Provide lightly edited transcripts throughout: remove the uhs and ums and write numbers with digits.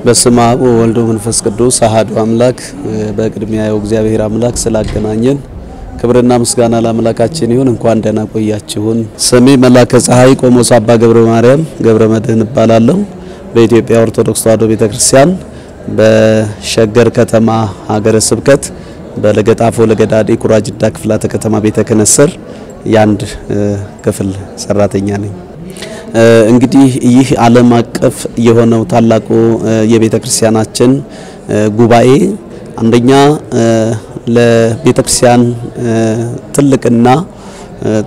በስመ አብ ወወልድ ወመንፈስ ቅዱስ አሐዱ አምላክ በቅድሚያው እግዚአብሔር አምላክ ስላገናኘን ክብርና ምስጋና ለአምላካችን ይሁን። እንኳን ደህና ቆያችሁን። ስሜ መላከ ፀሐይ ቆሞስ አባ ገብረ ማርያም ገብረ መድህን እባላለሁ። በኢትዮጵያ ኦርቶዶክስ ተዋሕዶ ቤተክርስቲያን በሸገር ከተማ ሀገረ ስብከት በለገጣፎ ለገዳዲ ኩራጅዳ ክፍላተ ከተማ ቤተ ክህነት ስር ያንድ ክፍል ሰራተኛ ነኝ። እንግዲህ ይህ ዓለም አቀፍ የሆነው ታላቁ የቤተክርስቲያናችን ጉባኤ አንደኛ ለቤተክርስቲያን ትልቅና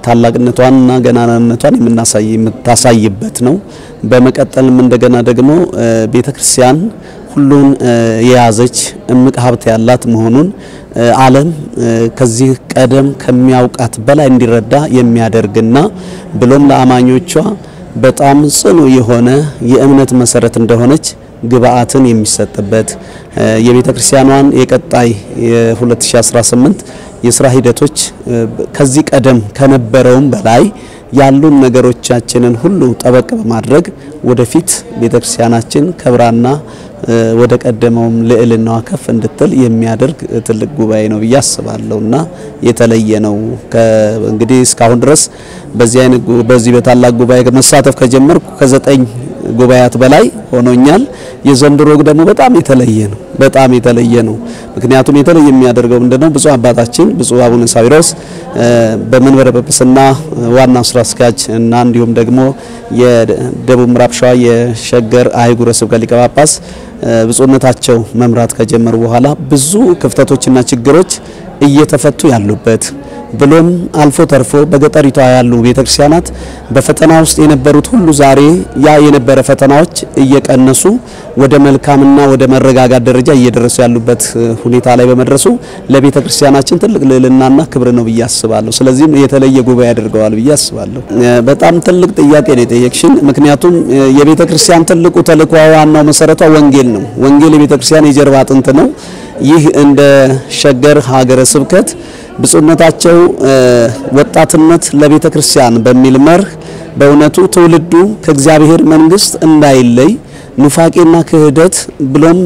ታላቅነቷንና ገናናነቷን የምታሳይበት ነው። በመቀጠልም እንደገና ደግሞ ቤተክርስቲያን ሁሉን የያዘች እምቅ ሀብት ያላት መሆኑን ዓለም ከዚህ ቀደም ከሚያውቃት በላይ እንዲረዳ የሚያደርግና ብሎም ለአማኞቿ በጣም ጽኑ የሆነ የእምነት መሰረት እንደሆነች ግብአትን የሚሰጥበት የቤተክርስቲያኗን የቀጣይ የ2018 የሥራ ሂደቶች ከዚህ ቀደም ከነበረውም በላይ ያሉን ነገሮቻችንን ሁሉ ጠበቅ በማድረግ ወደፊት ቤተክርስቲያናችን ከብራና ወደ ቀደመውም ልዕልናዋ ከፍ እንድትል የሚያደርግ ትልቅ ጉባኤ ነው ብዬ አስባለሁና የተለየ ነው። እንግዲህ እስካሁን ድረስ በዚህ በታላቅ ጉባኤ መሳተፍ ከጀመርኩ ከ9 ጉባኤያት በላይ ሆኖኛል። የዘንድሮ ደግሞ በጣም የተለየ ነው። ምክንያቱም የተለየ የሚያደርገው ምንድነው? ብፁዕ አባታችን ብፁዕ አቡነ ሳዊሮስ በመንበረ ጵጵስና ዋና ስራ አስኪያጅ እና እንዲሁም ደግሞ የደቡብ ምዕራብ ሸዋ የሸገር አህጉረ ስብከት ሊቀ ጳጳስ ብፁዕነታቸው መምራት ከጀመሩ በኋላ ብዙ ክፍተቶችና ችግሮች እየተፈቱ ያሉበት ብሎም አልፎ ተርፎ በገጠሪቷ ያሉ ቤተክርስቲያናት በፈተና ውስጥ የነበሩት ሁሉ ዛሬ ያ የነበረ ፈተናዎች እየቀነሱ ወደ መልካምና ወደ መረጋጋት ደረጃ እየደረሱ ያሉበት ሁኔታ ላይ በመድረሱ ለቤተክርስቲያናችን ትልቅ ልዕልናና ክብር ነው ብዬ አስባለሁ። ስለዚህ የተለየ ጉባኤ ያደርገዋል ብዬ አስባለሁ። በጣም ትልቅ ጥያቄ ነው የጠየቅሽን። ምክንያቱም የቤተክርስቲያን ትልቁ ተልእኮዋ ዋናው መሰረቷ ወንጌል ነው። ወንጌል የቤተክርስቲያን የጀርባ አጥንት ነው። ይህ እንደ ሸገር ሀገረ ስብከት ብፁዕነታቸው ወጣትነት ለቤተክርስቲያን በሚል መርህ በእውነቱ ትውልዱ ከእግዚአብሔር መንግስት እንዳይለይ ኑፋቄና ክህደት ብሎም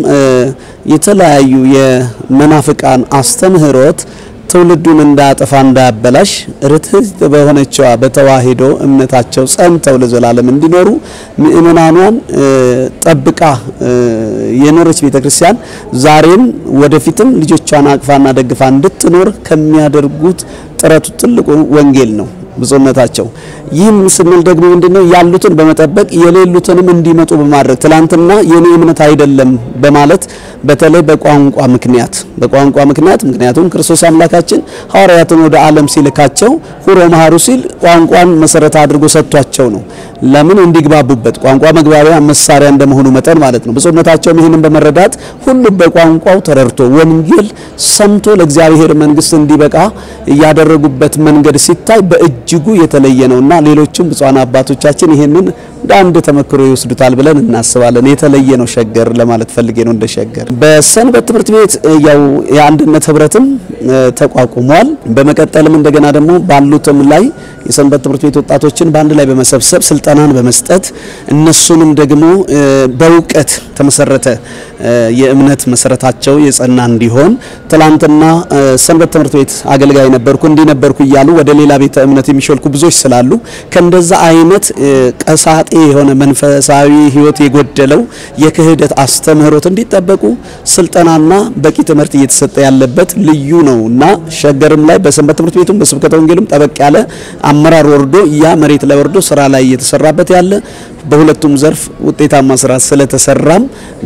የተለያዩ የመናፍቃን አስተምህሮት ትውልዱን እንዳያጠፋ እንዳያበላሽ ርትዕት በሆነችው በተዋሂዶ እምነታቸው ጸንተው ለዘላለም እንዲኖሩ ምእመናኗን ጠብቃ የኖረች ቤተክርስቲያን ዛሬም ወደፊትም ልጆቿን አቅፋና ደግፋ እንድትኖር ከሚያደርጉት ጥረቱ ትልቁ ወንጌል ነው ብፁዕነታቸው። ይህም ስንል ደግሞ ምንድነው? ያሉትን በመጠበቅ የሌሉትንም እንዲመጡ በማድረግ ትላንትና የኔ እምነት አይደለም በማለት በተለይ በቋንቋ ምክንያት ምክንያቱም ክርስቶስ አምላካችን ሐዋርያትን ወደ ዓለም ሲልካቸው ሁሮ መሐሩ ሲል ቋንቋን መሰረት አድርጎ ሰጥቷቸው ነው። ለምን? እንዲግባቡበት ቋንቋ መግባቢያ መሳሪያ እንደመሆኑ መጠን ማለት ነው። ብፁዕነታቸው ይህንን በመረዳት ሁሉ በቋንቋው ተረድቶ ወንጌል ሰምቶ ለእግዚአብሔር መንግስት እንዲበቃ ያደረጉበት መንገድ ሲታይ በእጅጉ የተለየ ነውና ሌሎችም ብፁዓን አባቶቻችን ይሄንን አንድ ተመክሮ ይወስዱታል ብለን እናስባለን። የተለየ ነው ሸገር ለማለት ፈልጌ ነው። እንደ ሸገር በሰንበት ትምህርት ቤት ያው የአንድነት ህብረትም ተቋቁሟል። በመቀጠልም እንደገና ደግሞ ባሉትም ላይ የሰንበት ትምህርት ቤት ወጣቶችን በአንድ ላይ በመሰብሰብ ስልጣናን በመስጠት እነሱንም ደግሞ በእውቀት ተመሰረተ የእምነት መሰረታቸው የጸና እንዲሆን ትላንትና ሰንበት ትምህርት ቤት አገልጋይ ነበርኩ እንዲነበርኩ ይያሉ ወደ ሌላ ቤተ እምነት የሚሾልኩ ብዙዎች ስላሉ ከእንደዛ አይነት ቀሳጤ የሆነ መንፈሳዊ ህይወት የጎደለው የክህደት አስተምህሮት እንዲጠበቁ ስልጠናና በቂ ትምህርት እየተሰጠ ያለበት ልዩ ነውና ሸገርም ላይ በሰንበት ትምህርት ቤቱም በስብከተ ወንጌልም ጠበቅ ያለ አመራር ወርዶ ያ መሬት ላይ ወርዶ ስራ ላይ እየተሰራበት ያለ በሁለቱም ዘርፍ ውጤታማ ስራ ስለተሰራም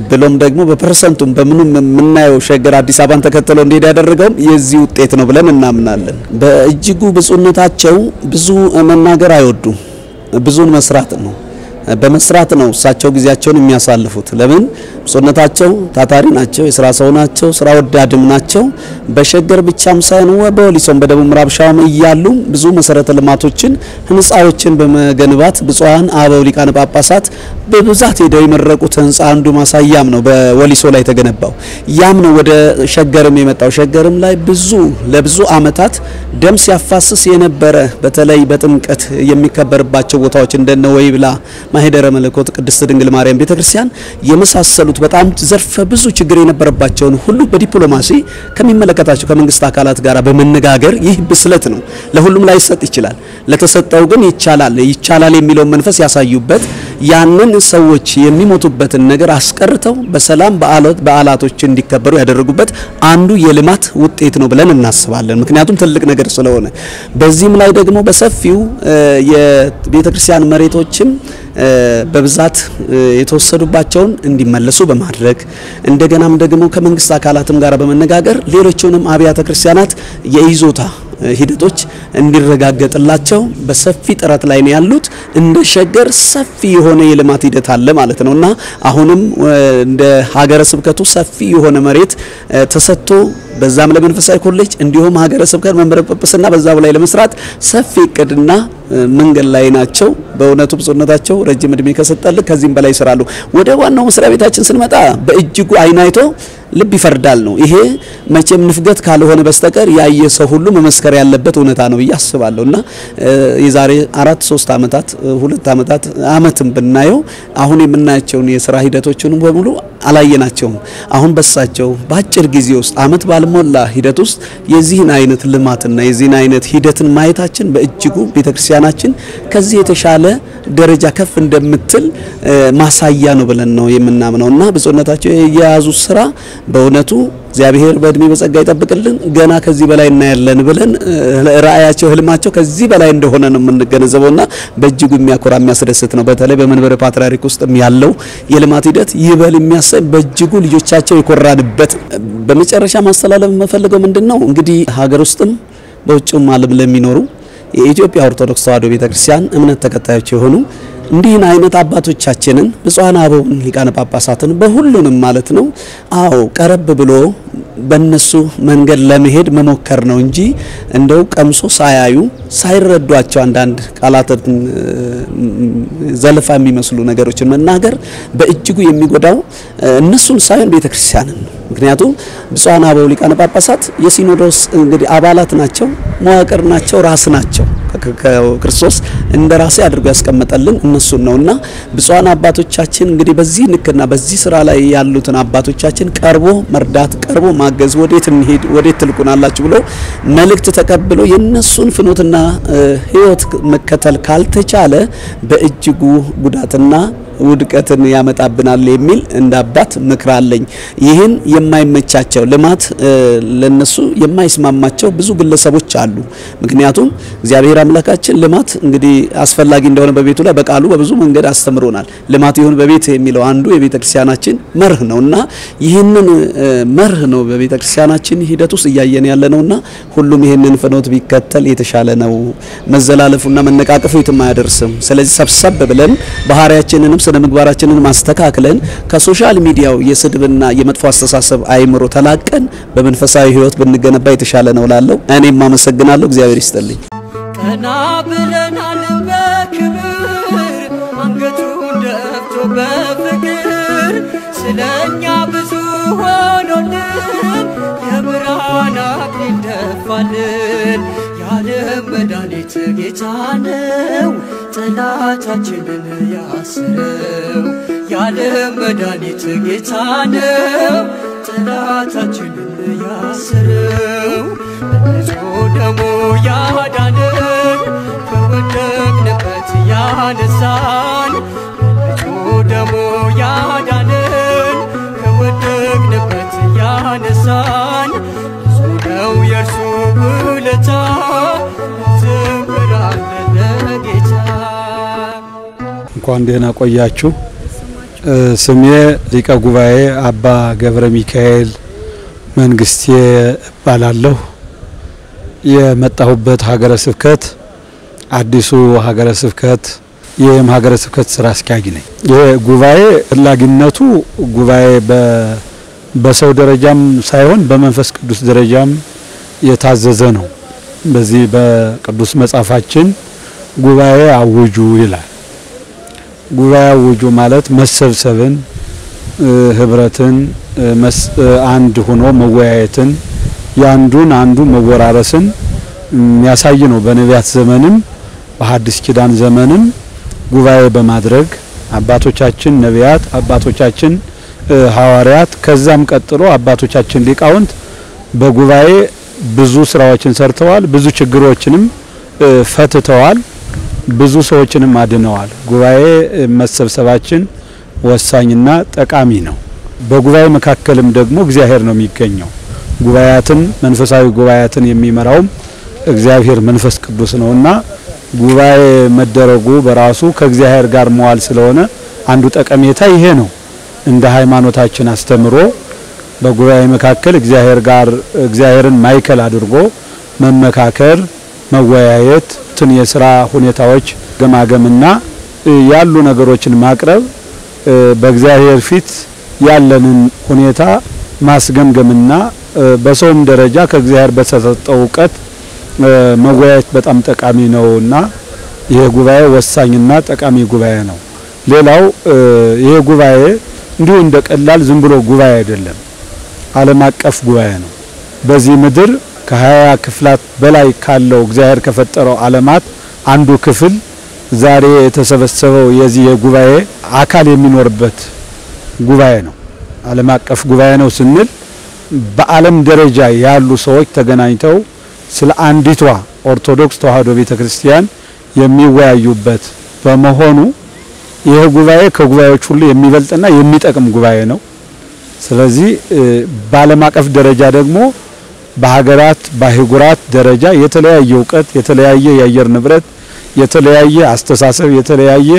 ብሎም ደግሞ በፐርሰንቱም በምንም የምናየው ሸገር አዲስ አበባን ተከትሎ እንዲሄድ ያደረገው የዚህ ውጤት ነው ብለን እናምናለን። በእጅጉ ብፁዕነታቸው ብዙ መናገር አይወዱም፣ ብዙን መስራት ነው። በመስራት ነው እሳቸው ጊዜያቸውን የሚያሳልፉት። ለምን ብፁዕነታቸው ታታሪ ናቸው፣ የሥራ ሰው ናቸው፣ ስራ ወዳድም ናቸው። በሸገር ብቻም ሳይሆን በወሊሶም በደቡብ ምዕራብ ሸዋም እያሉ ብዙ መሰረተ ልማቶችን ህንጻዎችን በመገንባት ብፁዓን አበው ሊቃነ ጳጳሳት በብዛት ሄደው የመረቁት ህንጻ አንዱ ማሳያም ነው በወሊሶ ላይ ተገነባው። ያም ነው ወደ ሸገርም የመጣው። ሸገርም ላይ ለብዙ አመታት ደም ሲያፋስስ የነበረ በተለይ በጥምቀት የሚከበርባቸው ቦታዎች እንደነ ወይብላ ማህደረ መለኮት ቅድስት ድንግል ማርያም ቤተክርስቲያን የመሳሰሉት በጣም ዘርፈ ብዙ ችግር የነበረባቸውን ሁሉ በዲፕሎማሲ ከሚመለከታቸው ከመንግስት አካላት ጋር በመነጋገር ይህ ብስለት ነው። ለሁሉም ላይ ይሰጥ ይችላል፣ ለተሰጠው ግን ይቻላል የሚለው መንፈስ ያሳዩበት ያንን ሰዎች የሚሞቱበትን ነገር አስቀርተው በሰላም በዓላቶች እንዲከበሩ ያደረጉበት አንዱ የልማት ውጤት ነው ብለን እናስባለን። ምክንያቱም ትልቅ ነገር ስለሆነ በዚህም ላይ ደግሞ በሰፊው የቤተክርስቲያን መሬቶችም በብዛት የተወሰዱባቸውን እንዲመለሱ በማድረግ እንደገናም ደግሞ ከመንግስት አካላትም ጋር በመነጋገር ሌሎችንም አብያተ ክርስቲያናት የይዞታ ሂደቶች እንዲረጋገጥላቸው በሰፊ ጥረት ላይ ነው ያሉት። እንደ ሸገር ሰፊ የሆነ የልማት ሂደት አለ ማለት ነውና አሁንም እንደ ሀገረ ስብከቱ ሰፊ የሆነ መሬት ተሰጥቶ በዛም ለመንፈሳዊ ኮሌጅ እንዲሁም ሀገረ ስብከት መንበረ ጵጵስና በዛው ላይ ለመስራት ሰፊ እቅድና መንገድ ላይ ናቸው። በእውነቱ ብፁዕነታቸው ረጅም እድሜ ከሰጠልን ከዚህም በላይ ይሰራሉ። ወደ ዋናው መስሪያ ቤታችን ስንመጣ በእጅጉ አይናይቶ ልብ ይፈርዳል ነው። ይሄ መቼም ንፍገት ካልሆነ በስተቀር ያየ ሰው ሁሉ መመስከር ያለበት እውነታ ነው ብዬ አስባለሁና የዛሬ 4-3 አመታት 2 አመትም ብናየው አሁን የምናያቸውን የሥራ ሂደቶችን በሙሉ አላየናቸውም። አሁን በሳቸው በአጭር ጊዜ ውስጥ አመት ባልሞላ ሂደት ውስጥ የዚህን አይነት ልማትና የዚህን አይነት ሂደትን ማየታችን በእጅጉ ቤተክርስቲያናችን ከዚህ የተሻለ ደረጃ ከፍ እንደምትል ማሳያ ነው ብለን ነው የምናምነውና ብፁዕነታቸው የያዙ ስራ በእውነቱ እግዚአብሔር በእድሜ በጸጋ ይጠብቅልን። ገና ከዚህ በላይ እናያለን ብለን ራእያቸው ህልማቸው ከዚህ በላይ እንደሆነ ነው የምንገነዘበውና በእጅጉ የሚያኮራ የሚያስደስት ነው። በተለይ በመንበረ ፓትርያርክ ውስጥ ያለው የልማት ሂደት ይበል የሚያሰኝ በእጅጉ ልጆቻቸው ይኮራንበት። በመጨረሻ ማስተላለፍ መፈልገው ምንድነው እንግዲህ ሀገር ውስጥም በውጭም ዓለም ለሚኖሩ የኢትዮጵያ ኦርቶዶክስ ተዋሕዶ ቤተክርስቲያን እምነት ተከታዮች የሆኑ እንዲህን አይነት አባቶቻችንን ብፁዓን አበው ሊቃነ ጳጳሳትን በሁሉንም ማለት ነው ቀረብ ብሎ በእነሱ መንገድ ለመሄድ መሞከር ነው እንጂ እንደው ቀምሶ ሳያዩ ሳይረዷቸው አንዳንድ ቃላትን ዘለፋ የሚመስሉ ነገሮችን መናገር በእጅጉ የሚጎዳው እነሱን ሳይሆን ቤተክርስቲያንን ነው። ምክንያቱም ብፁዓን አበው ሊቃነ ጳጳሳት የሲኖዶስ እንግዲህ አባላት ናቸው፣ መዋቅር ናቸው፣ ራስ ናቸው። ክርስቶስ እንደራሴ አድርጎ ያስቀመጠልን እነሱን ነውና ብፁዓን አባቶቻችን እንግዲህ በዚህ ንክና በዚህ ስራ ላይ ያሉትን አባቶቻችን ቀርቦ መርዳት ቀርቦ ማገዝ ወዴት እንሄድ ወዴት ትልቁናላችሁ ብሎ መልእክት ተቀብሎ የነሱን ፍኖትና ህይወት መከተል ካልተቻለ በእጅጉ ጉዳትና ውድቀትን ያመጣብናል የሚል እንዳባት ምክራለኝ። ይህን የማይመቻቸው ልማት ለነሱ የማይስማማቸው ብዙ ግለሰቦች አሉ። ምክንያቱም እግዚአብሔር አምላካችን ልማት እንግዲህ አስፈላጊ እንደሆነ በቤቱ ላይ በቃሉ በብዙ መንገድ አስተምሮናል። ልማት ይሁን በቤት የሚለው አንዱ የቤተክርስቲያናችን መርህ ነውና ይህንን መርህ ነው በቤተክርስቲያናችን ሂደት ውስጥ እያየን ያለነውና ሁሉም ይህንን ፍኖት ቢከተል የተሻለ ነው። መዘላለፉና መነቃቀፉ የትም አያደርስም። ስለዚህ ሰብሰብ ብለን ባህሪያችንንም ስነ ምግባራችንን ማስተካከለን ከሶሻል ሚዲያው የስድብና የመጥፎ አስተሳሰብ አይምሮ ተላቀን በመንፈሳዊ ህይወት ብንገነባ የተሻለ ነው ላለው እኔም አመሰግናለሁ። እግዚአብሔር ይስጥልኝ። ቀና ብለናል በክብር አንገቱን ደፍቶ በፍቅር ስለኛ ብዙ ሆኖልን የብርሃን አክሊል ደፋልን። የዓለም መድኃኒት ጌታ ነው ጠላታችንን ያሰረው። የዓለም መድኃኒት ጌታ ነው ጠላታችንን ያሰረው። በንጹህ ደሙ ያዳነን እንኳን ደህና ቆያችሁ። ስሜ ሊቀ ጉባኤ አባ ገብረ ሚካኤል መንግስቴ እባላለሁ። የመጣሁበት ሀገረ ስብከት አዲሱ ሀገረ ስብከት የም ሀገረ ስብከት ስራ አስኪያጅ ነኝ። የጉባኤ ፍላጊነቱ ጉባኤ በሰው ደረጃም ሳይሆን በመንፈስ ቅዱስ ደረጃም የታዘዘ ነው። በዚህ በቅዱስ መጽሐፋችን ጉባኤ አውጁ ይላል። ጉባኤ አውጁ ማለት መሰብሰብን፣ ህብረትን፣ አንድ ሆኖ መወያየትን፣ ያንዱን አንዱ መወራረስን የሚያሳይ ነው። በነቢያት ዘመንም በሐዲስ ኪዳን ዘመንም ጉባኤ በማድረግ አባቶቻችን ነቢያት፣ አባቶቻችን ሐዋርያት ከዛም ቀጥሎ አባቶቻችን ሊቃውንት በጉባኤ ብዙ ስራዎችን ሰርተዋል። ብዙ ችግሮችንም ፈትተዋል። ብዙ ሰዎችንም አድነዋል። ጉባኤ መሰብሰባችን ወሳኝና ጠቃሚ ነው። በጉባኤ መካከልም ደግሞ እግዚአብሔር ነው የሚገኘው። ጉባኤያትን መንፈሳዊ ጉባኤያትን የሚመራውም እግዚአብሔር መንፈስ ቅዱስ ነውና ጉባኤ መደረጉ በራሱ ከእግዚአብሔር ጋር መዋል ስለሆነ አንዱ ጠቀሜታ ይሄ ነው። እንደ ሃይማኖታችን አስተምሮ በጉባኤ መካከል እግዚአብሔርን ማይከል አድርጎ መመካከር፣ መወያየት፣ የስራ ሁኔታዎች ገማገምና ያሉ ነገሮችን ማቅረብ በእግዚአብሔር ፊት ያለንን ሁኔታ ማስገምገምና በሰውም ደረጃ ከእግዚአብሔር በተሰጠው ዕውቀት መወያየት በጣም ጠቃሚ ነውና ይሄ ጉባኤ ወሳኝና ጠቃሚ ጉባኤ ነው። ሌላው ይሄ ጉባኤ እንዲሁ እንደቀላል ዝም ብሎ ጉባኤ አይደለም። ዓለም አቀፍ ጉባኤ ነው። በዚህ ምድር ከ20 ክፍላት በላይ ካለው እግዚአብሔር ከፈጠረው ዓለማት አንዱ ክፍል ዛሬ የተሰበሰበው የዚህ የጉባኤ አካል የሚኖርበት ጉባኤ ነው። ዓለም አቀፍ ጉባኤ ነው ስንል በዓለም ደረጃ ያሉ ሰዎች ተገናኝተው ስለ አንዲቷ ኦርቶዶክስ ተዋሕዶ ቤተክርስቲያን የሚወያዩበት በመሆኑ ይሄ ጉባኤ ከጉባኤዎች ሁሉ የሚበልጥና የሚጠቅም ጉባኤ ነው። ስለዚህ በዓለም አቀፍ ደረጃ ደግሞ በሀገራት በአህጉራት ደረጃ የተለያየ ዕውቀት፣ የተለያየ የአየር ንብረት፣ የተለያየ አስተሳሰብ፣ የተለያየ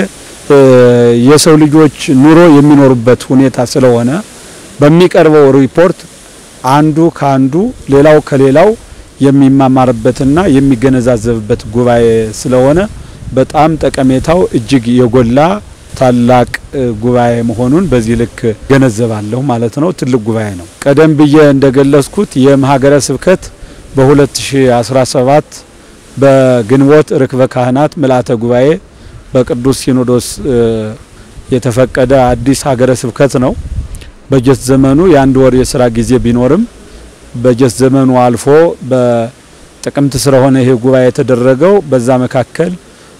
የሰው ልጆች ኑሮ የሚኖሩበት ሁኔታ ስለሆነ በሚቀርበው ሪፖርት አንዱ ካንዱ ሌላው ከሌላው የሚማማርበትና የሚገነዛዘብበት ጉባኤ ስለሆነ በጣም ጠቀሜታው እጅግ የጎላ ታላቅ ጉባኤ መሆኑን በዚህ ልክ ገነዘባለሁ ማለት ነው። ትልቅ ጉባኤ ነው። ቀደም ብዬ እንደገለጽኩት የሀገረ ስብከት በ2017 በግንቦት ርክበ ካህናት ምልአተ ጉባኤ በቅዱስ ሲኖዶስ የተፈቀደ አዲስ ሀገረ ስብከት ነው። በጀት ዘመኑ የአንድ ወር የሥራ ጊዜ ቢኖርም በጀት ዘመኑ አልፎ በጥቅምት ስለሆነ ይሄ ጉባኤ የተደረገው በዛ መካከል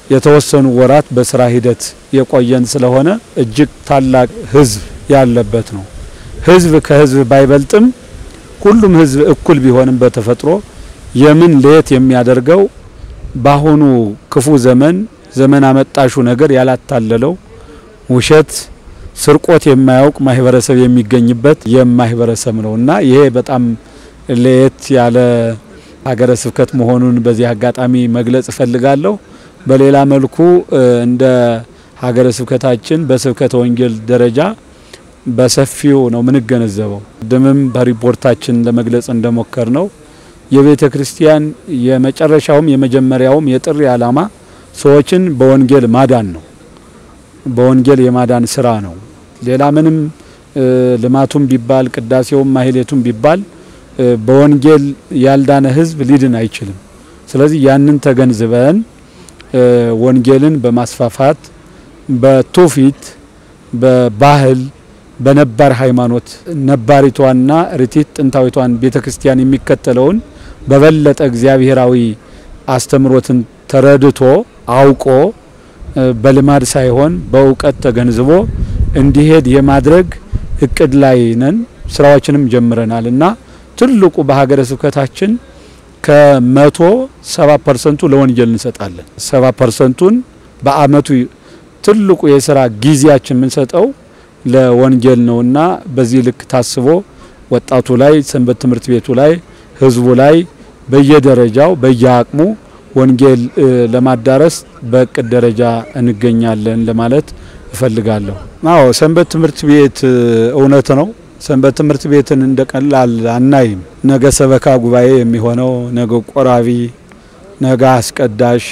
የተወሰኑ ወራት በስራ ሂደት የቆየን ስለሆነ እጅግ ታላቅ ህዝብ ያለበት ነው። ህዝብ ከህዝብ ባይበልጥም ሁሉም ህዝብ እኩል ቢሆንም በተፈጥሮ የምን ለየት የሚያደርገው ባሁኑ ክፉ ዘመን አመጣሹ ነገር ያላታለለው ውሸት፣ ስርቆት የማያውቅ ማህበረሰብ የሚገኝበት የማህበረሰብ ነውና ይሄ በጣም ለየት ያለ ሀገረ ስብከት መሆኑን በዚህ አጋጣሚ መግለጽ እፈልጋለሁ። በሌላ መልኩ እንደ ሀገረ ስብከታችን በስብከተ ወንጌል ደረጃ በሰፊው ነው ምንገነዘበው። ደምም በሪፖርታችን ለመግለጽ እንደሞከር ነው የቤተ ክርስቲያን የመጨረሻውም የመጀመሪያውም የጥሪ ዓላማ ሰዎችን በወንጌል ማዳን ነው። በወንጌል የማዳን ስራ ነው። ሌላ ምንም ልማቱም ቢባል ቅዳሴውም ማህሌቱም ቢባል በወንጌል ያልዳነ ህዝብ ሊድን አይችልም። ስለዚህ ያንን ተገንዝበን ወንጌልን በማስፋፋት በትውፊት በባህል በነባር ሃይማኖት ነባሪቷና ርቲት ጥንታዊቷን ቤተክርስቲያን የሚከተለውን በበለጠ እግዚአብሔራዊ አስተምሮትን ተረድቶ አውቆ በልማድ ሳይሆን በእውቀት ተገንዝቦ እንዲሄድ የማድረግ እቅድ ላይ ነን። ስራዎችንም ጀምረናልና ትልቁ በሀገረ ስብከታችን ከ170% ለወንጌል እንሰጣለን። 70%ን በአመቱ ትልቁ የሥራ ጊዜያችን የምንሰጠው ለወንጌል ነውና በዚህ ልክ ታስቦ ወጣቱ ላይ ሰንበት ትምህርት ቤቱ ላይ ህዝቡ ላይ በየደረጃው በየአቅሙ ወንጌል ለማዳረስ በእቅድ ደረጃ እንገኛለን ለማለት እፈልጋለሁ። አዎ ሰንበት ትምህርት ቤት እውነት ነው። ሰንበት ትምህርት ቤትን እንደቀላል አናይም። ነገ ሰበካ ጉባኤ የሚሆነው ነገ ቆራቢ፣ ነገ አስቀዳሽ፣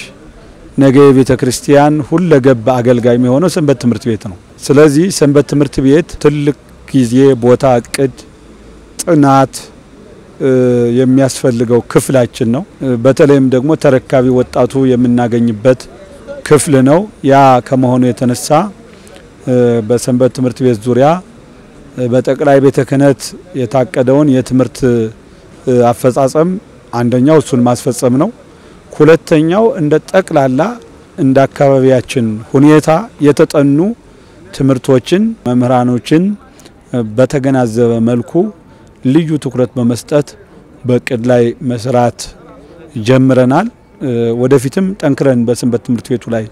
ነገ የቤተ ክርስቲያን ሁለገብ አገልጋይ የሚሆነው ሰንበት ትምህርት ቤት ነው። ስለዚህ ሰንበት ትምህርት ቤት ትልቅ ጊዜ፣ ቦታ፣ እቅድ፣ ጥናት የሚያስፈልገው ክፍላችን ነው። በተለይም ደግሞ ተረካቢ ወጣቱ የምናገኝበት ክፍል ነው። ያ ከመሆኑ የተነሳ በሰንበት ትምህርት ቤት ዙሪያ በጠቅላይ ቤተ ክህነት የታቀደውን የትምህርት አፈጻጸም አንደኛው እሱን ማስፈጸም ነው። ሁለተኛው እንደ ጠቅላላ እንደ አካባቢያችን ሁኔታ የተጠኑ ትምህርቶችን መምህራኖችን በተገናዘበ መልኩ ልዩ ትኩረት በመስጠት በእቅድ ላይ መስራት ጀምረናል። ወደፊትም ጠንክረን በሰንበት ትምህርት ቤቱ ላይ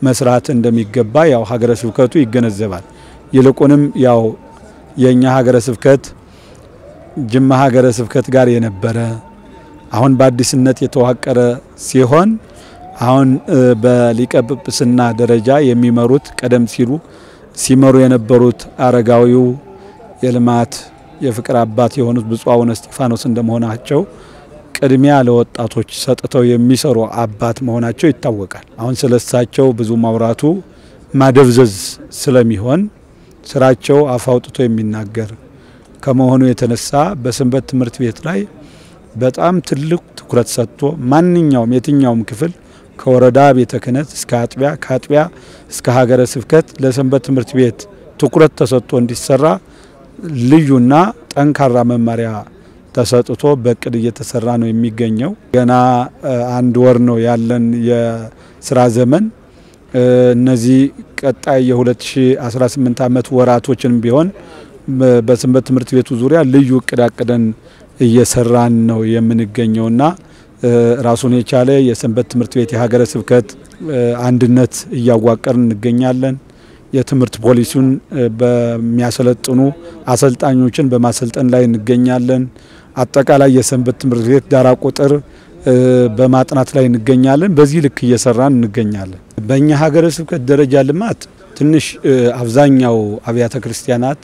መስራት እንደሚገባ ያው ሀገረ ስብከቱ ይገነዘባል። ይልቁንም ያው የኛ ሀገረ ስብከት ጅማ ሀገረ ስብከት ጋር የነበረ አሁን በአዲስነት የተዋቀረ ሲሆን አሁን በሊቀ ጵጵስና ደረጃ የሚመሩት ቀደም ሲሉ ሲመሩ የነበሩት አረጋዊው የልማት የፍቅር አባት የሆኑት ብፁዕ አቡነ እስጢፋኖስ እንደመሆናቸው ቅድሚያ ለወጣቶች ሰጥተው የሚሰሩ አባት መሆናቸው ይታወቃል። አሁን ስለሳቸው ብዙ ማውራቱ ማደብዘዝ ስለሚሆን ስራቸው አፋውጥቶ የሚናገር ከመሆኑ የተነሳ በሰንበት ትምህርት ቤት ላይ በጣም ትልቅ ትኩረት ሰጥቶ ማንኛውም የትኛውም ክፍል ከወረዳ ቤተ ክህነት እስከ አጥቢያ ከአጥቢያ እስከ ሀገረ ስብከት ለሰንበት ትምህርት ቤት ትኩረት ተሰጥቶ እንዲሰራ ልዩና ጠንካራ መመሪያ ተሰጥቶ በእቅድ እየተሰራ ነው የሚገኘው። ገና አንድ ወር ነው ያለን የስራ ዘመን። እነዚህ ቀጣይ የ2018 ዓመት ወራቶችን ቢሆን በሰንበት ትምህርት ቤቱ ዙሪያ ልዩ እቅድ አቅደን እየሰራን ነው የምንገኘውና ራሱን የቻለ የሰንበት ትምህርት ቤት የሀገረ ስብከት አንድነት እያዋቀርን እንገኛለን። የትምህርት ፖሊሲውን በሚያሰለጥኑ አሰልጣኞችን በማሰልጠን ላይ እንገኛለን። አጠቃላይ የሰንበት ትምህርት ቤት ዳራ ቁጥር በማጥናት ላይ እንገኛለን። በዚህ ልክ እየሰራን እንገኛለን። በእኛ ሀገረ ስብከት ደረጃ ልማት ትንሽ አብዛኛው አብያተ ክርስቲያናት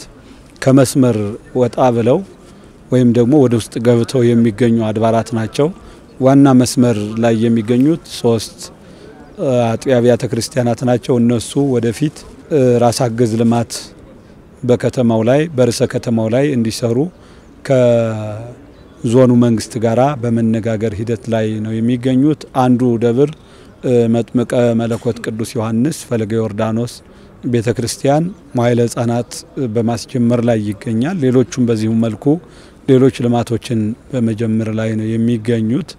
ከመስመር ወጣ ብለው ወይም ደግሞ ወደ ውስጥ ገብተው የሚገኙ አድባራት ናቸው። ዋና መስመር ላይ የሚገኙት 3 አጥቢያ አብያተ ክርስቲያናት ናቸው። እነሱ ወደፊት ራስ አገዝ ልማት በከተማው ላይ በርዕሰ ከተማው ላይ እንዲሰሩ ከዞኑ መንግስት ጋራ በመነጋገር ሂደት ላይ ነው የሚገኙት። አንዱ ደብር መጥምቀ መለኮት ቅዱስ ዮሐንስ ፈለገ ዮርዳኖስ ቤተክርስቲያን ማይለ ህጻናት በማስጀመር ላይ ይገኛል። ሌሎቹም በዚሁ መልኩ ሌሎች ልማቶችን በመጀመር ላይ ነው የሚገኙት።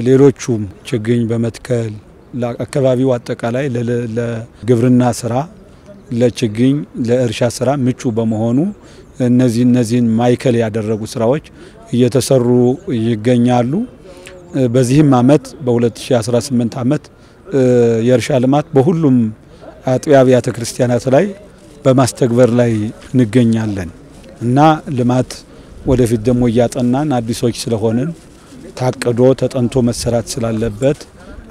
ሌሎቹም ችግኝ በመትከል ለአካባቢው አጠቃላይ ለግብርና ስራ ለችግኝ ለእርሻ ስራ ምቹ በመሆኑ እነዚህን ማይከል ያደረጉ ስራዎች እየተሰሩ ይገኛሉ። በዚህም አመት በ2018 አመት የእርሻ ልማት በሁሉም አጥቢያ አብያተ ክርስቲያናት ላይ በማስተግበር ላይ እንገኛለን እና ልማት ወደፊት ደግሞ እያጠናን አዲሶች ስለሆንን ታቅዶ ተጠንቶ መሰራት ስላለበት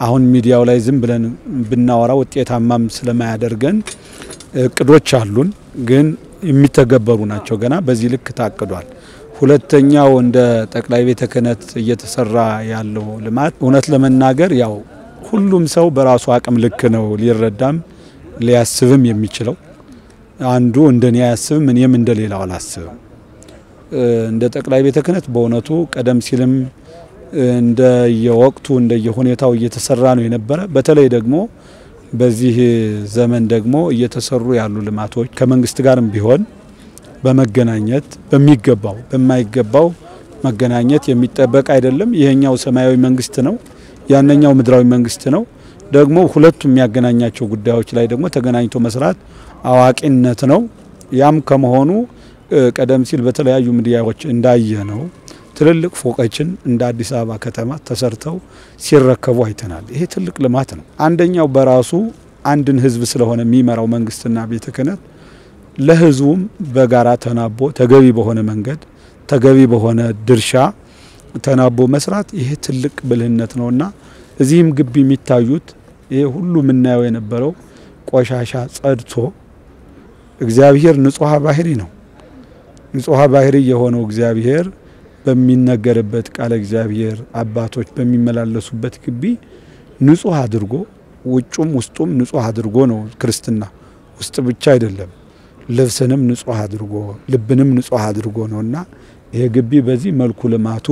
አሁን ሚዲያው ላይ ዝም ብለን ብናወራ ውጤታማም ስለማያደርገን እቅዶች አሉን፣ ግን የሚተገበሩ ናቸው። ገና በዚህ ልክ ታቅዷል። ሁለተኛው እንደ ጠቅላይ ቤተ ክህነት እየተሰራ ያለው ልማት እውነት ለመናገር ያው ሁሉም ሰው በራሱ አቅም ልክ ነው ሊረዳም ሊያስብም የሚችለው። አንዱ እንደኔ ያስብም እኔም እንደሌላው አላስብም። እንደ ጠቅላይ ቤተ ክህነት በእውነቱ ቀደም ሲልም እንደ የወቅቱ እንደ የሁኔታው እየተሰራ ነው የነበረ። በተለይ ደግሞ በዚህ ዘመን ደግሞ እየተሰሩ ያሉ ልማቶች ከመንግስት ጋርም ቢሆን በመገናኘት በሚገባው በማይገባው መገናኘት የሚጠበቅ አይደለም። ይሄኛው ሰማያዊ መንግስት ነው፣ ያንኛው ምድራዊ መንግስት ነው። ደግሞ ሁለቱም የሚያገናኛቸው ጉዳዮች ላይ ደግሞ ተገናኝቶ መስራት አዋቂነት ነው። ያም ከመሆኑ ቀደም ሲል በተለያዩ ሚዲያዎች እንዳየ ነው ትልልቅ ፎቆችን እንደ አዲስ አበባ ከተማ ተሰርተው ሲረከቡ አይተናል። ይሄ ትልቅ ልማት ነው። አንደኛው በራሱ አንድን ህዝብ ስለሆነ የሚመራው መንግስትና ቤተ ክህነት ለህዝቡም በጋራ ተናቦ ተገቢ በሆነ መንገድ ተገቢ በሆነ ድርሻ ተናቦ መስራት ይሄ ትልቅ ብልህነት ነውና እዚህም ግቢ የሚታዩት ይሄ ሁሉ ምናየው የነበረው ቆሻሻ ጸድቶ እግዚአብሔር ንጹህ ባህሪ ነው። ንጹህ ባህሪ የሆነው እግዚአብሔር በሚነገርበት ቃል እግዚአብሔር አባቶች በሚመላለሱበት ግቢ ንጹህ አድርጎ ውጩም ውስጡም ንጹህ አድርጎ ነው ክርስትና። ውስጥ ብቻ አይደለም ልብስንም ንጹህ አድርጎ ልብንም ንጹህ አድርጎ ነውና ይሄ ግቢ በዚህ መልኩ ልማቱ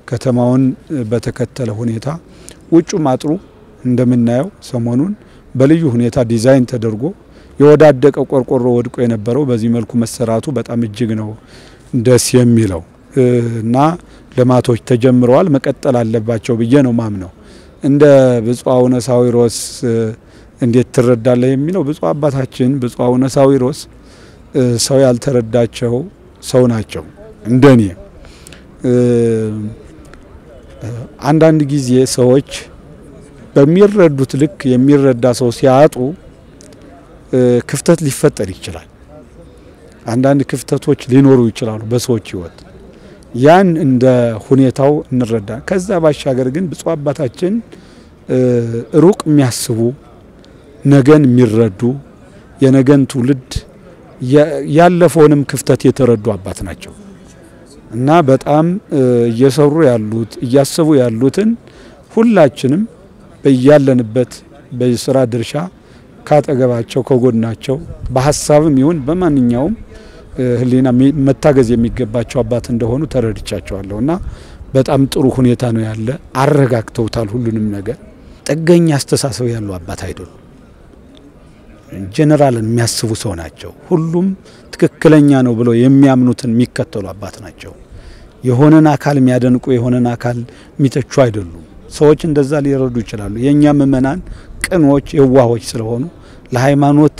ከተማውን በተከተለ ሁኔታ ውጩም አጥሩ እንደምናየው ሰሞኑን በልዩ ሁኔታ ዲዛይን ተደርጎ የወዳደቀ ቆርቆሮ ወድቆ የነበረው በዚህ መልኩ መሰራቱ በጣም እጅግ ነው ደስ የሚለው እና ልማቶች ተጀምረዋል መቀጠል አለባቸው ብዬ ነው ማምነው። እንደ ብፁዕ አቡነ ሳዊሮስ እንዴት ትረዳለህ የሚለው ብፁዕ አባታችን ብፁዕ አቡነ ሳዊሮስ ሰው ያልተረዳቸው ሰው ናቸው። እንደኔ አንዳንድ ጊዜ ሰዎች በሚረዱት ልክ የሚረዳ ሰው ሲያጡ ክፍተት ሊፈጠር ይችላል። አንዳንድ ክፍተቶች ሊኖሩ ይችላሉ በሰዎች ህይወት ያን እንደ ሁኔታው እንረዳ። ከዛ ባሻገር ግን ብፁዕ አባታችን ሩቅ የሚያስቡ ነገን የሚረዱ የነገን ትውልድ ያለፈውንም ክፍተት የተረዱ አባት ናቸው እና በጣም እየሰሩ ያሉት እያሰቡ ያሉትን ሁላችንም በያለንበት በስራ ድርሻ ካጠገባቸው ከጎናቸው በሐሳብም ይሁን በማንኛውም ህሊና መታገዝ የሚገባቸው አባት እንደሆኑ ተረድቻቸዋለሁና በጣም ጥሩ ሁኔታ ነው ያለ። አረጋግተውታል ሁሉንም ነገር። ጥገኛ አስተሳሰብ ያለው አባት አይደሉም። ጀነራልን የሚያስቡ ሰው ናቸው። ሁሉም ትክክለኛ ነው ብለው የሚያምኑትን የሚከተሉ አባት ናቸው። የሆነን አካል የሚያደንቁ የሆነን አካል የሚተቹ አይደሉም። ሰዎች እንደዛ ሊረዱ ይችላሉ። የኛ ምእመናን ቅኖች የዋሆች ስለሆኑ ለሃይማኖት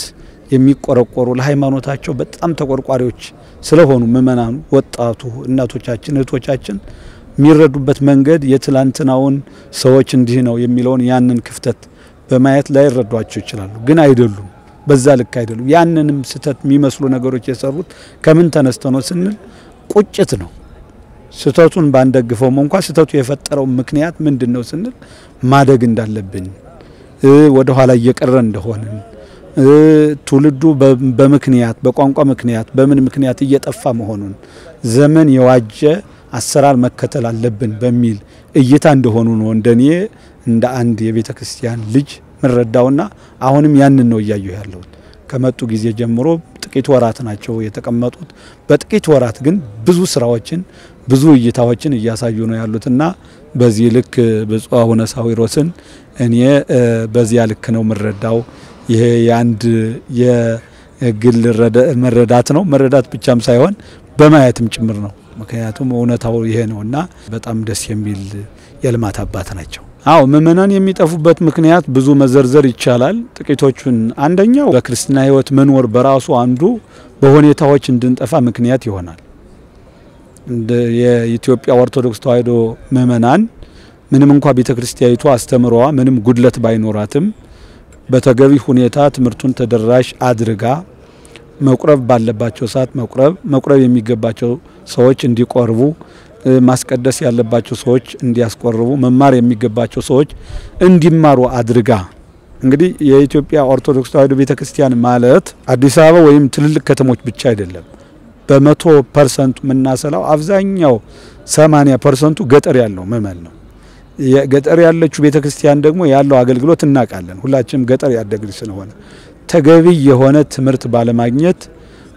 የሚቆረቆሩ ለሃይማኖታቸው በጣም ተቆርቋሪዎች ስለሆኑ ምእመናኑ ወጣቱ እናቶቻችን እህቶቻችን የሚረዱበት መንገድ የትላንትናውን ሰዎች እንዲህ ነው የሚለውን ያንን ክፍተት በማየት ላይ ይረዷቸው ይችላሉ። ግን አይደሉም። በዛ ልክ አይደሉም። ያንንም ስተት የሚመስሉ ነገሮች የሰሩት ከምን ተነስተው ነው ስንል ቁጭት ነው። ስተቱን ባንደግፈውም እንኳን ስተቱ የፈጠረው ምክንያት ምንድነው ስንል ማደግ እንዳለብን ወደ ኋላ እየቀረ እንደሆነ ትውልዱ በምክንያት በቋንቋ ምክንያት በምን ምክንያት እየጠፋ መሆኑን ዘመን የዋጀ አሰራር መከተል አለብን በሚል እይታ እንደሆኑ ነው እንደኔ እንደ አንድ የቤተ ክርስቲያን ልጅ ምረዳውና አሁንም ያንን ነው ያዩ ያለው። ከመጡ ጊዜ ጀምሮ ጥቂት ወራት ናቸው የተቀመጡት። በጥቂት ወራት ግን ብዙ ስራዎችን ብዙ እይታዎችን እያሳዩ ነው ያሉትና በዚህ ልክ ብፁዕ አቡነ ሳዊሮስን እኔ በዚያ ልክ ነው ምረዳው። ይሄ ያንድ የግል መረዳት ነው። መረዳት ብቻም ሳይሆን በማየትም ጭምር ነው። ምክንያቱም እውነታው ይሄ ነውና በጣም ደስ የሚል የልማት አባት ናቸው። አው ምእመናን የሚጠፉበት ምክንያት ብዙ መዘርዘር ይቻላል። ጥቂቶቹን አንደኛው በክርስትና ህይወት መኖር በራሱ አንዱ በሁኔታዎች እንድንጠፋ ምክንያት ይሆናል። እንደ የኢትዮጵያ ኦርቶዶክስ ተዋሕዶ ምእመናን ምንም እንኳን ቤተክርስቲያኒቱ አስተምሯ ምንም ጉድለት ባይኖራትም በተገቢ ሁኔታ ትምህርቱን ተደራሽ አድርጋ መቁረብ ባለባቸው ሰዓት መቁረብ የሚገባቸው ሰዎች እንዲቆርቡ ማስቀደስ ያለባቸው ሰዎች እንዲያስቆርቡ መማር የሚገባቸው ሰዎች እንዲማሩ አድርጋ እንግዲህ የኢትዮጵያ ኦርቶዶክስ ተዋሕዶ ቤተክርስቲያን ማለት አዲስ አበባ ወይም ትልልቅ ከተሞች ብቻ አይደለም። በ100% ምናሰላው አብዛኛው 80% ገጠር ያለው ምእመን ነው። የገጠር ያለችው ቤተክርስቲያን ደግሞ ያለው አገልግሎት እናቃለን። ሁላችንም ገጠር ያደግን ስለሆነ ተገቢ የሆነ ትምህርት ባለማግኘት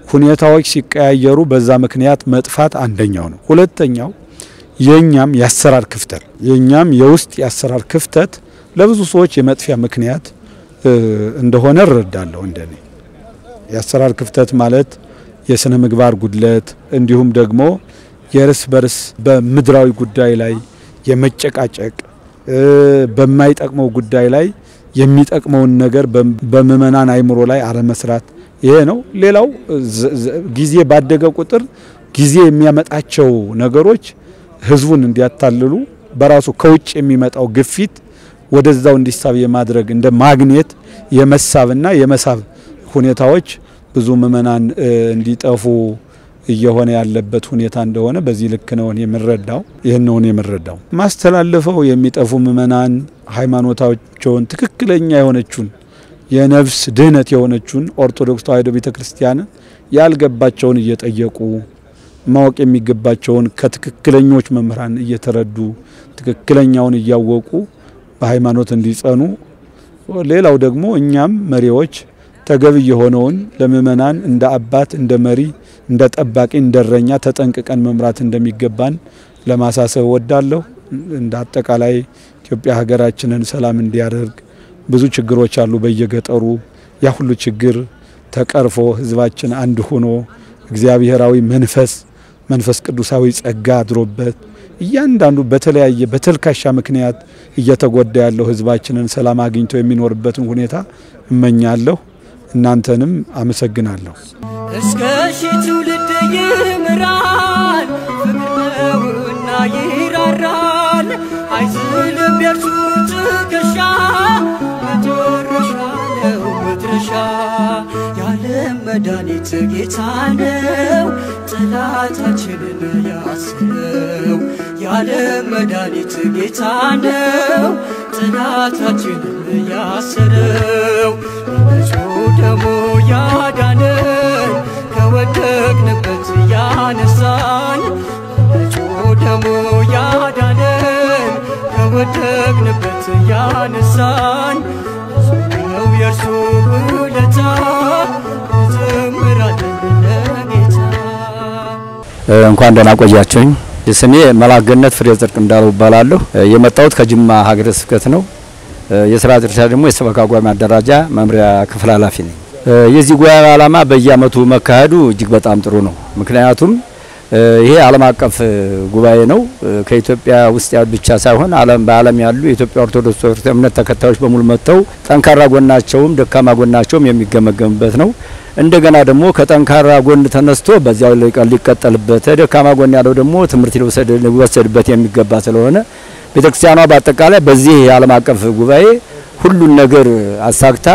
ሁኔታዎች ሲቀያየሩ በዛ ምክንያት መጥፋት አንደኛው ነው። ሁለተኛው የኛም ያሰራር ክፍተት የኛም የውስጥ ያሰራር ክፍተት ለብዙ ሰዎች የመጥፊያ ምክንያት እንደሆነ እረዳለሁ። እንደኔ ያሰራር ክፍተት ማለት የስነ ምግባር ጉድለት እንዲሁም ደግሞ የርስ በርስ በምድራዊ ጉዳይ ላይ የመጨቃጨቅ በማይጠቅመው ጉዳይ ላይ የሚጠቅመውን ነገር በመመናን አይምሮ ላይ አለመስራት ይሄ ነው። ሌላው ጊዜ ባደገ ቁጥር ጊዜ የሚያመጣቸው ነገሮች ህዝቡን እንዲያታልሉ በራሱ ከውጭ የሚመጣው ግፊት ወደዛው እንዲሳብ የማድረግ እንደ ማግኔት የመሳብና የመሳብ ሁኔታዎች ብዙ ምእመናን እንዲጠፉ እየሆነ ያለበት ሁኔታ እንደሆነ በዚህ ልክ ነው የምንረዳው። ይሄን ነው የምንረዳው። ማስተላለፈው የሚጠፉ ምእመናን ሃይማኖታቸውን ትክክለኛ የሆነችውን የነፍስ ድህነት የሆነችውን ኦርቶዶክስ ተዋሕዶ ቤተክርስቲያን ያልገባቸውን እየጠየቁ ማወቅ የሚገባቸውን ከትክክለኞች መምህራን እየተረዱ ትክክለኛውን እያወቁ በሃይማኖት እንዲጸኑ፣ ሌላው ደግሞ እኛም መሪዎች ተገቢ የሆነውን ለምእመናን እንደ አባት እንደ መሪ እንደ ጠባቂ እንደረኛ ተጠንቅቀን መምራት እንደሚገባን ለማሳሰብ ወዳለሁ። እንደ አጠቃላይ ኢትዮጵያ ሀገራችንን ሰላም እንዲያደርግ ብዙ ችግሮች አሉ በየገጠሩ። ያ ሁሉ ችግር ተቀርፎ ህዝባችን አንድ ሆኖ እግዚአብሔራዊ መንፈስ ቅዱሳዊ ጸጋ አድሮበት እያንዳንዱ በተለያየ በተልካሻ ምክንያት እየተጎዳ ያለው ህዝባችንን ሰላም አግኝቶ የሚኖርበትን ሁኔታ እመኛለሁ። እናንተንም አመሰግናለሁ። እስከ ሺህ ትውልድ ይምራል ፍቅርና ይራራል አይዝልም የእርሱ ትከሻ መድረሻ ነው መድረሻ የዓለም መድኃኒት ጌታ ነው ጠላታችንን ያሰረው የዓለም መድኃኒት ጌታ ነው ጠላታችንን ያሰረው በንጹሕ ደሙ ያዳነን ከወደቅንበት ያነሳን በንጹሕ ደሙ ያዳነን ከወደቅንበት ያነሳን ነው የእርሱ ውለታ እንዘምራለን ለጌታ። እንኳን ደህና ቆያችሁኝ። ስሜ መላክ ገነት ፍሬ ጽድቅ እንዳለው እባላለሁ። የመጣሁት ከጅማ ሀገረ ስብከት ነው። የሥራ ድርሻ ደግሞ የሰበካ ጉባኤ ማደራጃ መምሪያ ክፍል ኃላፊ ነኝ። የዚህ ጉባኤ ዓላማ በየዓመቱ መካሄዱ እጅግ በጣም ጥሩ ነው። ምክንያቱም ይሄ ዓለም አቀፍ ጉባኤ ነው። ከኢትዮጵያ ውስጥ ያሉ ብቻ ሳይሆን በዓለም ያሉ የኢትዮጵያ ኦርቶዶክስ እምነት ተከታዮች በሙሉ መጥተው ጠንካራ ጎናቸውም ደካማ ጎናቸውም የሚገመገምበት ነው። እንደገና ደግሞ ከጠንካራ ጎን ተነስቶ በዚያው ሊቀጥልበት፣ ደካማ ጎን ያለው ደግሞ ትምህርት ሊወሰድበት የሚገባ ስለሆነ ቤተክርስቲያኗ በአጠቃላይ በዚህ የዓለም አቀፍ ጉባኤ ሁሉን ነገር አሳክታ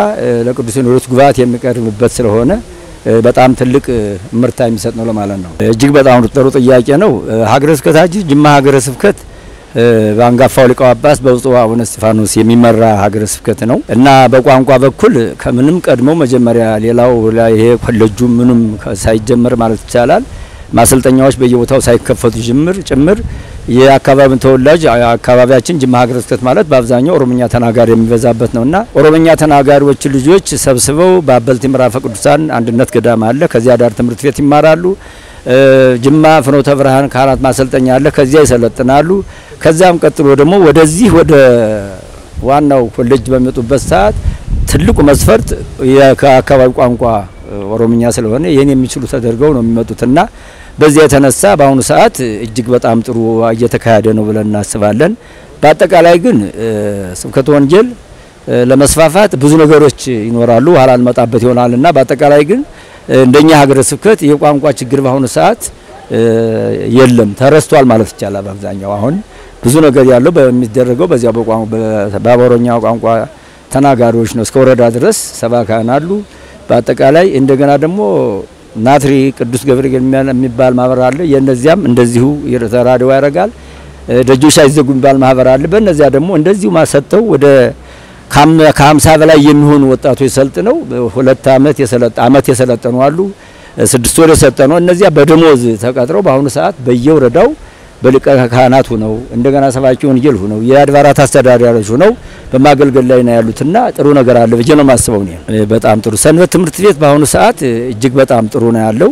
ለቅዱስ ሲኖዶስ ጉባኤ የሚቀርብበት ስለሆነ በጣም ትልቅ ምርታ የሚሰጥ ነው ለማለት ነው። እጅግ በጣም ጥሩ ጥያቄ ነው። ሀገረ ስብከታችን ጅማ ሀገረ ስብከት በአንጋፋው ሊቀ ጳጳስ በብፁዕ አቡነ እስጢፋኖስ የሚመራ ሀገረ ስብከት ነው እና በቋንቋ በኩል ከምንም ቀድሞ መጀመሪያ ሌላው ይሄ ኮሌጁ ምንም ሳይጀመር ማለት ይቻላል ማሰልጠኛዎች በየቦታው ሳይከፈቱ ጭምር የአካባቢውን ተወላጅ አካባቢያችን ጅማ ሀገረ ስብከት ማለት በአብዛኛው ኦሮሞኛ ተናጋሪ የሚበዛበት ነውና ኦሮሞኛ ተናጋሪዎች ልጆች ሰብስበው በአበልቲ ምዕራፈ ቅዱሳን አንድነት ገዳም አለ። ከዚያ ዳር ትምህርት ቤት ይማራሉ። ጅማ ፍኖተ ብርሃን ካህናት ማሰልጠኛ አለ። ከዚያ ይሰለጥናሉ። ከዛም ቀጥሎ ደግሞ ወደዚህ ወደ ዋናው ኮሌጅ በሚመጡበት ሰዓት ትልቁ መስፈርት የአካባቢ ቋንቋ ኦሮሞኛ ስለሆነ ይሄን የሚችሉ ተደርገው ነው የሚመጡትና በዚያ የተነሳ በአሁኑ ሰዓት እጅግ በጣም ጥሩ እየተካሄደ ነው ብለን እናስባለን። በአጠቃላይ ግን ስብከተ ወንጌል ለመስፋፋት ብዙ ነገሮች ይኖራሉ፣ ኋላ እንመጣበት ይሆናልና በአጠቃላይ ግን እንደኛ ሀገረ ስብከት የቋንቋ ችግር በአሁኑ ሰዓት የለም፣ ተረስቷል ማለት ይቻላል። በአብዛኛው አሁን ብዙ ነገር ያለው በሚደረገው በዚያ በአማርኛ ቋንቋ ተናጋሪዎች ነው። እስከ ወረዳ ድረስ ሰባካን አሉ። በአጠቃላይ እንደገና ደግሞ ናትሪ ቅዱስ ገብርኤል የሚባል ማህበር አለ። የነዚያም እንደዚሁ ተራድኦ ያደርጋል። ደጆች አይዘጉ የሚባል ማህበር አለ። በእነዚያ ደግሞ እንደዚሁ ማሰጠው ወደ ከ50 በላይ የሚሆኑ ወጣቶች ሰልጥነው 2 ዓመት የሰለጠኑ አሉ። 6 ወር የሰለጠኑ እነዚያ በደሞዝ ተቀጥረው በአሁኑ ሰዓት በየወረዳው በሊቀ ካህናት ሆነው እንደገና ሰባኪ ወንጌል ሆነው የአድባራት አስተዳዳሪዎች ሆነው በማገልገል ላይ ነው ያሉትና ጥሩ ነገር አለ ብዬ ነው ማስበው ነው። በጣም ጥሩ ሰንበት ትምህርት ቤት በአሁኑ ሰዓት እጅግ በጣም ጥሩ ነው ያለው።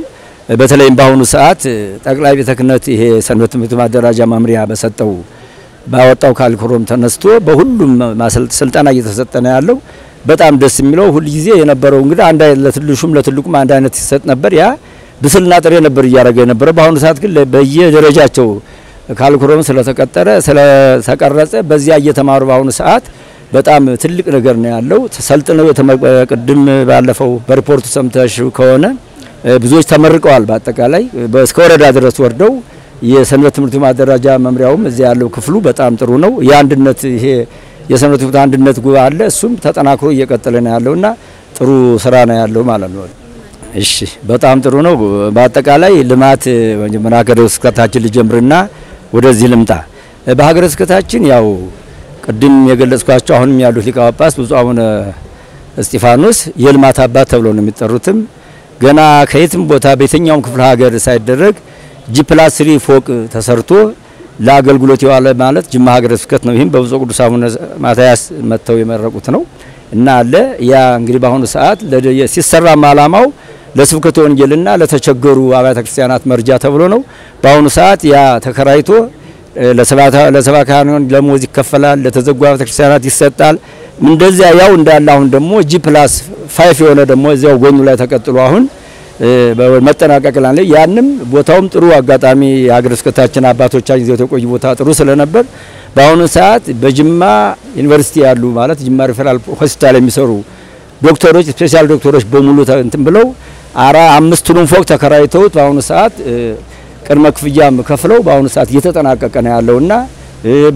በተለይም በአሁኑ ሰዓት ጠቅላይ ቤተ ክህነት ይሄ ሰንበት ትምህርት ማደራጃ መምሪያ ባወጣው ካልኩለም ተነስቶ በሁሉም ስልጠና እየተሰጠ ነው ያለው። በጣም ደስ የሚለው ሁሉ ጊዜ የነበረው እንግዲህ አንድ ለትልቁም አንድ አይነት ሲሰጥ ነበር። ያ ብስልና ጥሬ ነበር እያደረገ የነበረ። በአሁኑ ሰዓት ግን በየደረጃቸው ካልኩለም ስለተቀጠረ ስለተቀረጸ በዚያ እየተማሩ በአሁኑ ሰዓት በጣም ትልቅ ነገር ነው ያለው። ተሰልጥነው ቅድም ባለፈው በሪፖርቱ ሰምተሽ ከሆነ ብዙዎች ተመርቀዋል። በአጠቃላይ እስከ ወረዳ ድረስ ወርደው የሰንበት ትምህርት ማደራጃ መምሪያውም እዚያ ያለው ክፍሉ በጣም ጥሩ ነው። የአንድነት ይሄ የሰንበት ትምህርት አንድነት ጉባኤ አለ። እሱም ተጠናክሮ እየቀጠለ ነው ያለውና ጥሩ ስራ ነው ያለው ማለት ነው። እሺ በጣም ጥሩ ነው። በአጠቃላይ ልማት መጀመሪያ ሀገረ ስብከታችን ልጀምርና ወደዚህ ልምጣ። በሀገረ ስብከታችን ያው ቅድም የገለጽኳቸው አሁንም ያሉት ሊቀ ጳጳስ ብፁዕ አቡነ እስጢፋኖስ የልማት አባት ተብለው ነው የሚጠሩትም። ገና ከየትም ቦታ በየትኛውም ክፍለ ሀገር ሳይደረግ ጂ+3 ፎቅ ተሰርቶ ለአገልግሎት የዋለ ማለት ጅማ ሀገረ ስብከት ነው። ይሄም በብፁዕ ቅዱስ አቡነ ማትያስ መተው የመረቁት ነው እና አለ ያ እንግዲህ በአሁኑ ሰዓት ሲሰራ ዓላማው ለስብከተ ወንጌልና ለተቸገሩ አብያተ ክርስቲያናት መርጃ ተብሎ ነው። በአሁኑ ሰዓት ያ ተከራይቶ ለሰባካያን ለሞዝ ይከፈላል፣ ለተዘጉ አብያተ ክርስቲያናት ይሰጣል። እንደዚያ ያው እንዳለ አሁን ደግሞ ጂ+5 የሆነ ደግሞ እዚያው ጎኑ ላይ ተቀጥሎ አሁን በመጠናቀቅ ላይ ያንም ቦታውም ጥሩ አጋጣሚ የሀገረ ስብከታችን አባቶቻችን ይዘው የቆዩ ቦታ ጥሩ ስለነበር በአሁኑ ሰዓት በጅማ ዩኒቨርሲቲ ያሉ ማለት ጅማ ሪፈራል ሆስፒታል የሚሰሩ ዶክተሮች ስፔሻል ዶክተሮች በሙሉ እንትን ብለው 5ቱንም ፎቅ ተከራይተውት በአሁኑ ሰዓት ቅድመ ክፍያም ከፍለው በአሁኑ ሰዓት እየተጠናቀቀ ነው ያለውና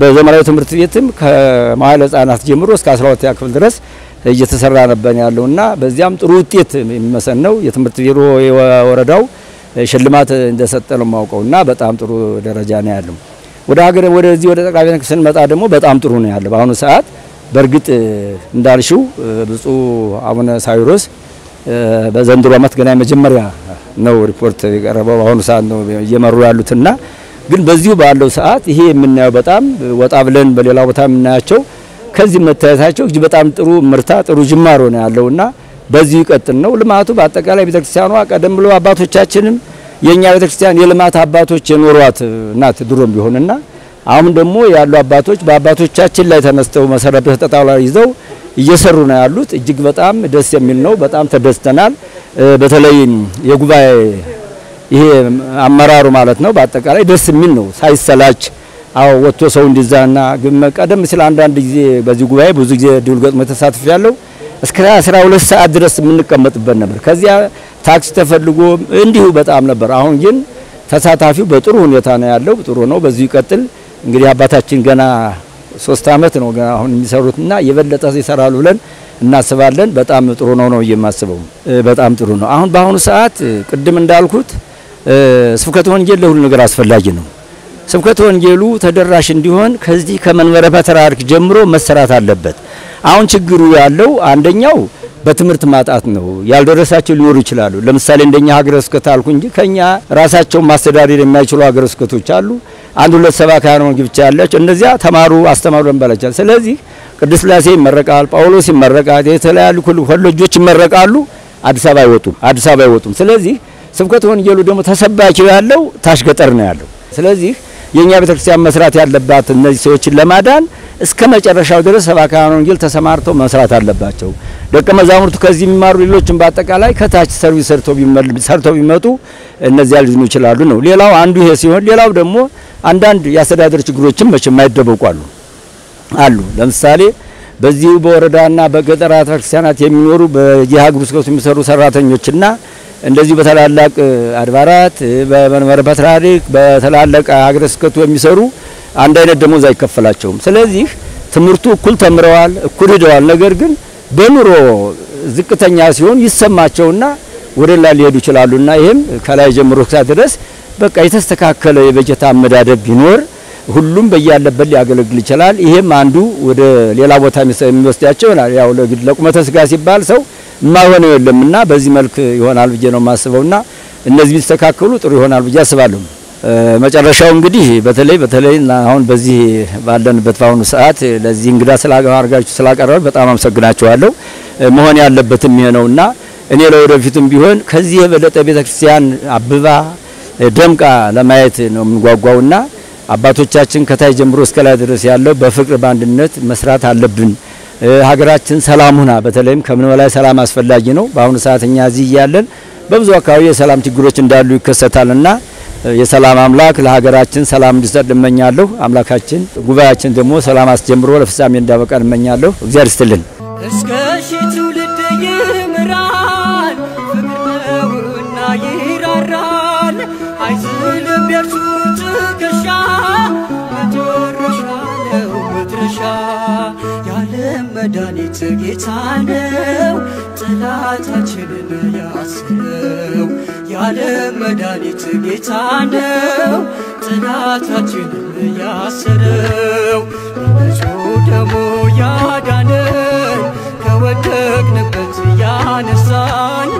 በዘመናዊ ትምህርት ቤትም ከመዋዕለ ሕፃናት ጀምሮ እስከ 12ኛ ክፍል ድረስ እየተሰራ ነበር ያለውና በዚያም ጥሩ ውጤት የሚመሰነው የትምህርት ቢሮ የወረዳው ሽልማት እንደሰጠ ነው ማውቀውና በጣም ጥሩ ደረጃ ነው ያለው። ወደዚህ ወደ ጠቅላይ ቤተ ክህነት ስንመጣ ደግሞ በጣም ጥሩ ነው ያለው በአሁኑ ሰዓት። በእርግጥ እንዳልሽው ብፁዕ አቡነ ሳዊሮስ በዘንድሮ ዓመት ገና የመጀመሪያ ነው ሪፖርት የቀረበው በአሁኑ ሰዓት ነው እየመሩ ያሉትና ግን በዚሁ ባለው ሰዓት ይሄ የምናየው በጣም ወጣ ብለን በሌላ ቦታ የምናያቸው ከዚህ መታየታቸው እጅ በጣም ጥሩ ምርታ ጥሩ ጅማሮ ነው ያለውና በዚህ ይቀጥል ነው ልማቱ። በአጠቃላይ ቤተክርስቲያኗ ቀደም ብሎ አባቶቻችንም የኛ ቤተክርስቲያን የልማት አባቶች የኖሯት ናት ድሮም ቢሆንና አሁን ደግሞ ያሉ አባቶች በአባቶቻችን ላይ ተነስተው መሰረት ተጣጣላ ይዘው እየሰሩ ነው ያሉት። እጅግ በጣም ደስ የሚል ነው። በጣም ተደስተናል። በተለይ የጉባኤ ይሄ አመራሩ ማለት ነው በአጠቃላይ ደስ የሚል ነው ሳይሰላች ወጥቶ ሰው እንዲዛና ቀደም ሲል አንዳንድ ጊዜ በዚህ ጉባኤ ብዙ ጊዜ ድል ገጥሞ ተሳትፍ ያለው እስከ 12 ሰዓት ድረስ የምንቀመጥበት ነበር። ከዚያ ታክሲ ተፈልጎ እንዲሁ በጣም ነበር። አሁን ግን ተሳታፊው በጥሩ ሁኔታ ነው ያለው። ጥሩ ነው። በዚህ ይቀጥል። እንግዲህ አባታችን ገና 3 አመት ነው ገና አሁን የሚሰሩትና የበለጠ ይሰራሉ ብለን እናስባለን። በጣም ጥሩ ነው የማስበው። በጣም ጥሩ ነው። አሁን በአሁኑ ሰዓት ቅድም እንዳልኩት ስብከተ ወንጌል ለሁሉ ነገር አስፈላጊ ነው። ስብከተ ወንጌሉ ተደራሽ እንዲሆን ከዚህ ከመንበረ ፓትርያርክ ጀምሮ መሰራት አለበት። አሁን ችግሩ ያለው አንደኛው በትምህርት ማጣት ነው። ያልደረሳቸው ሊኖሩ ይችላሉ። ለምሳሌ እንደኛ ሀገረ ስብከት አልኩ እንጂ ከኛ ራሳቸው ማስተዳደር የማይችሉ ሀገረ ስብከቶች አሉ። አንድ ሁለት ሰባክያነ ወንጌል ብቻ ያላቸው እነዚያ ተማሩ አስተማሩ እንበላቻል። ስለዚህ ቅዱስ ሥላሴ ይመረቃል፣ ጳውሎስ ይመረቃል፣ የተለያዩ ኮሌጆች ይመረቃሉ። አዲስ አበባ አይወጡም። ስለዚህ ስብከተ ወንጌሉ ደግሞ ተሰባኪው ያለው ታች ገጠር ነው ያለው። ስለዚህ የኛ ቤተክርስቲያን መስራት ያለባት እነዚህ ሰዎችን ለማዳን እስከ መጨረሻው ድረስ ሰባክያነ ወንጌል ተሰማርተው መስራት አለባቸው። ደቀ መዛሙርቱ ከዚህ የሚማሩ ሌሎችን በአጠቃላይ ከታች ሰርቪስ ሰርተው ቢመጡ እነዚያ ሊድኑ ይችላሉ ነው። ሌላው አንዱ ይሄ ሲሆን ሌላው ደግሞ አንዳንድ ያስተዳደር ችግሮችን መቼም አይደበቁ አሉ። ለምሳሌ በዚሁ በወረዳና በገጠራት ቤተክርስቲያናት የሚኖሩ በየሀገረ ስብከቱ የሚሰሩ ሰራተኞችና እንደዚህ በተላላቅ አድባራት በመንበረ ፓትርያርክ በተላላቅ ሀገረ ስብከቱ የሚሰሩ አንድ አይነት ደሞዝ አይከፈላቸውም። ስለዚህ ትምህርቱ እኩል ተምረዋል፣ እኩል ሄደዋል። ነገር ግን በኑሮ ዝቅተኛ ሲሆን ይሰማቸውና ወደላ ሊሄዱ ይችላሉና ይሄም ከላይ ጀምሮ ድረስ በቃ የተስተካከለ የበጀት አመዳደብ ቢኖር ሁሉም በያለበት ሊያገለግል ይችላል። ይሄም አንዱ ወደ ሌላ ቦታ የሚወስዳቸው ያው ለቁመተ ስጋ ሲባል ሰው ማሆነ የለምና በዚህ መልክ ይሆናል ብዬ ነው ማስበውና እነዚህ ቢስተካከሉ ጥሩ ይሆናል ብዬ አስባለሁ። መጨረሻው እንግዲህ በተለይ አሁን በዚህ ባለንበት ባሁኑ ሰዓት ለዚህ እንግዳ ስላጋርጋችሁ ስላቀረበ በጣም አመሰግናችኋለሁ። መሆን ያለበትም ይሄ ነውና እኔ ለወደፊቱም ቢሆን ከዚህ የበለጠ ቤተክርስቲያን አብባ ደምቃ ለማየት ነው የምንጓጓውና አባቶቻችን ከታይ ጀምሮ እስከ ላይ ድረስ ያለው በፍቅር በአንድነት መስራት አለብን። ሀገራችን ሰላም ሆና በተለይም ከምን በላይ ሰላም አስፈላጊ ነው። በአሁኑ ሰዓትኛ እዚህ ያለን በብዙ አካባቢ የሰላም ችግሮች እንዳሉ ይከሰታልና የሰላም አምላክ ለሀገራችን ሰላም እንዲሰጥ እመኛለሁ። አምላካችን ጉባኤያችን ደግሞ ሰላም አስጀምሮ ለፍጻሜ እንዳበቃን እመኛለሁ። እግዚአብሔር ይስጥልን። እስከ ሺህ ትውልድ ይምራል ፍቅርና ይራራል አይዝልም የእርሱ ትከሻ መድረሻ ነው መድረሻ ያለም መድኃኒት ጌታ ነው ጠላታችንን ያሰረው የዓለም መድኃኒት ጌታ ነው ጠላታችንን ያሰረው በንጹሕ ደሙ ያዳነን ከወደቅንበት ያነሳን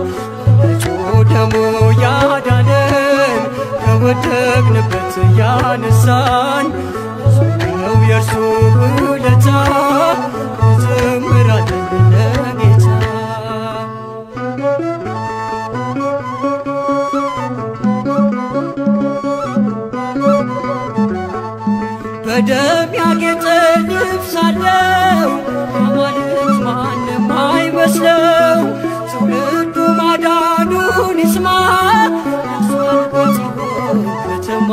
በንጹሕ ደሙ ያዳነን ከወደቅንበት ያነሳን ነው የእርሱ ውለታ እንዘምራለን ለጌታ በደም ያጌጠ ልብስ አለው አማልክት ማንም አይመስለው ትውልዱ ማዳኑን ይስማ ያስወልበጽዮን ከተማ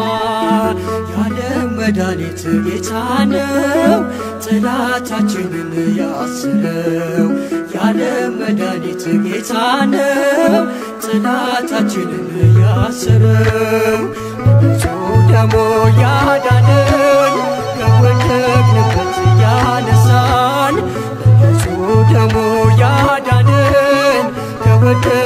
የዓለም መድኃኒት ጌታ ነው ጠላታችንን ያሰረው የዓለም መድኃኒት ጌታ ነው ጠላታችንን ያሰረው በንጹሕ ደሙ ያዳነን ከወደቅንበት ያነሳን በንጹሕ ደሙ ያዳነን ከወደቅንበት